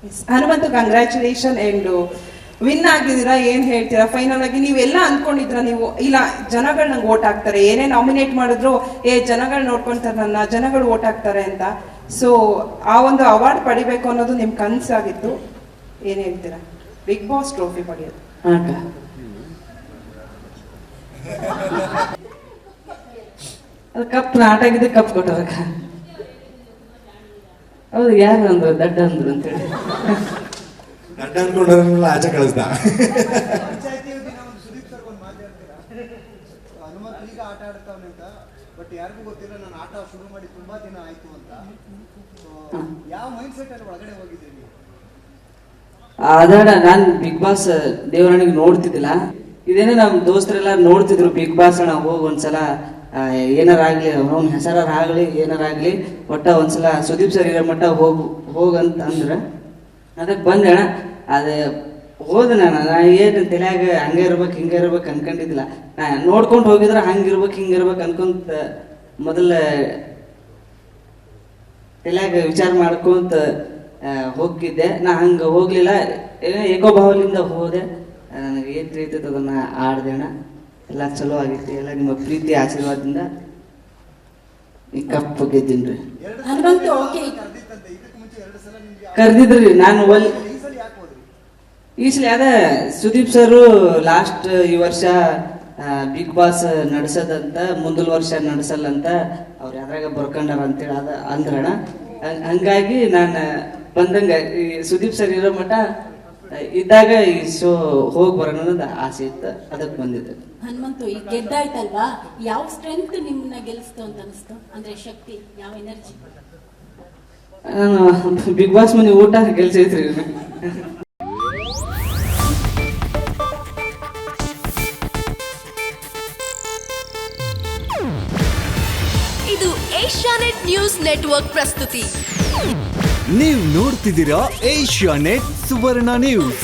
Hanumanthu congratulation and win ಆಗಿದ್ದೀರಾ. ಏನ್ ಹೇಳ್ತೀರಾ? ಫೈನಲ್ ಆಗಿ ನೀವೆಲ್ಲ ಅಂದ್ಕೊಂಡಿದ್ರ ನೀವು ಇಲ್ಲ ಜನಗಳು ನಂಗೆ ಓಟ್ ಹಾಕ್ತಾರೆ, ಏನೇ ನಾಮಿನೇಟ್ ಮಾಡಿದ್ರು ಜನಗಳು ನೋಡ್ಕೊಂತಾರೆ, ನನ್ನ ಜನಗಳು ಓಟ್ ಹಾಕ್ತಾರೆ ಅಂತ. ಸೊ ಆ ಒಂದು ಅವಾರ್ಡ್ ಪಡಿಬೇಕು ಅನ್ನೋದು ನಿಮ್ ಕನಸಾಗಿತ್ತು. ಏನ್ ಹೇಳ್ತೀರಾ? ಬಿಗ್ ಬಾಸ್ ಟ್ರೋಫಿ ಪಡೆಯೋದು ಕಪ್ ಆಟ ಆಗಿದ್ದೆ ಕಪ್ ಕೊಟ್ಟರಕ್ಕ. ಹೌದು, ಯಾರು ಅಂದ್ರು ದಡ್ಡ ಅಂದ್ರು ಅಂತೇಳಿ ದಡ್ಡ ಅನ್ಕೊಂಡ್ರಲ್ಲ ಆಚೆ ಕಳಿಸ್ದ. ಹನುಮಂತ ಈಗ ಆಟ ಆಡ್ತಾವನೆ ಅಂತ, ಬಟ್ ಯಾರಿಗೂ ಗೊತ್ತಿಲ್ಲ ನಾನು ಆಟ ಶುರು ಮಾಡಿ ತುಂಬಾ ದಿನ ಆಯ್ತು ಅಂತ. ಯಾವ ಮೈಂಡ್ ಸೆಟ್ ಅಲ್ಲಿ ಒಳಗಡೆ ಹೋಗಿದ್ದೀರಿ? ಅದಾಡ ನಾನ್ ಬಿಗ್ ಬಾಸ್ ದೇವರಣಿಗೆ ನೋಡ್ತಿದ್ದಿಲ್ಲ. ಇದೇನೇ ನಮ್ ದೋಸ್ತರೆಲ್ಲ ನೋಡ್ತಿದ್ರು ಬಿಗ್ ಬಾಸ್ ಅಣ್ಣ ಹೋಗಿ ಒಂದ್ಸಲ ಏನಾರಾಗ್ಲಿ ಅವ್ನ ಹೆಸರಾಗ್ಲಿ ಏನಾರಾಗ್ಲಿ ಒಟ್ಟ ಒಂದ್ಸಲ ಸುದೀಪ್ ಸರ್ ಇರೋ ಮಟ್ಟ ಹೋಗಂತ ಅಂದ್ರ ಅದಕ್ಕೆ ಬಂದೆ ಅಣ್ಣ. ಅದೇ ಹೋದ ನಾ ಏನು ತಲೆಯಾಗ ಹಂಗೆ ಇರ್ಬೇಕು ಹಿಂಗೆ ಇರ್ಬೇಕು ಅನ್ಕೊಂಡಿದ್ದಿಲ್ಲ. ನಾ ನೋಡ್ಕೊಂಡು ಹೋಗಿದ್ರೆ ಹಂಗಿರ್ಬೇಕು ಹಿಂಗಿರ್ಬೇಕು ಅನ್ಕೊಂತ ಮೊದಲ ತಲೆಯಾಗ ವಿಚಾರ ಮಾಡ್ಕೊಂತ ಹೋಗಿದ್ದೆ. ನಾ ಹಂಗೆ ಹೋಗ್ಲಿಲ್ಲ, ಏಕೋಭಾವದಿಂದ ಹೋದೆ. ನನಗೆ ಏನ್ ರೀತಿ ಅದನ್ನ ಆಡ್ದೆ ಅಣ್ಣ. ಎಲ್ಲ ಚಲೋ ಆಗಿತ್ತು. ಎಲ್ಲ ನಿಮ್ಮ ಪ್ರೀತಿ ಆಶೀರ್ವಾದದಿಂದ ಈ ಕಪ್ ಗೆದ್ದೀನ್ರಿ. ಕರ್ದಿದ್ರಿ ನಾನು ಈ ಸಲ ಅದ ಸುದೀಪ್ ಸರು ಲಾಸ್ಟ್ ಈ ವರ್ಷ ಬಿಗ್ ಬಾಸ್ ನಡೆಸದಂತ, ಮುಂದಿನ ವರ್ಷ ನಡೆಸಲ್ಲಂತ ಅವ್ರು ಯಾವ್ದ್ರಾಗ ಬರ್ಕೊಂಡಾರ ಅಂತೇಳಿ ಅದ ಅಂದ್ರಣ. ಹಂಗಾಗಿ ನಾನು ಬಂದಂಗ ಈ ಸುದೀಪ್ ಸರ್ ಇರೋ ಮಠ ಇದ್ದಾಗ ಈ ಶೋ ಹೋಗಿ ಬರೋಣ ಅನ್ನೋದು ಆಸೆ ಇತ್ತು, ಅದಕ್ಕೆ ಬಂದಿದ್ದೆ. ಹನುಮಂತು, ಈಗ ಗೆದ್ದಾಯ್ತಲ್ವಾ, ಯಾವ ಸ್ಟ್ರೆಂತ್ ನಿಮ್ಮನ್ನ ಗೆಲ್ಲಿಸ್ತು ಅಂತ ಅನಿಸ್ತು? ಅಂದ್ರೆ ಶಕ್ತಿ, ಯಾವ ಎನರ್ಜಿ? ನಾನು ಬಿಗ್ ಬಾಸ್ ಮನೆ ಊಟ ಗೆಲ್ಸೈತ್ರಿ. ಇದು ಏಷ್ಯಾನೆಟ್ ನ್ಯೂಸ್ ನೆಟ್ವರ್ಕ್ ಪ್ರಸ್ತುತಿ. ನೀವು ನೋಡ್ತಿದ್ದೀರಾ ಏಷ್ಯಾನೆಟ್ ಸುವರ್ಣ ನ್ಯೂಸ್.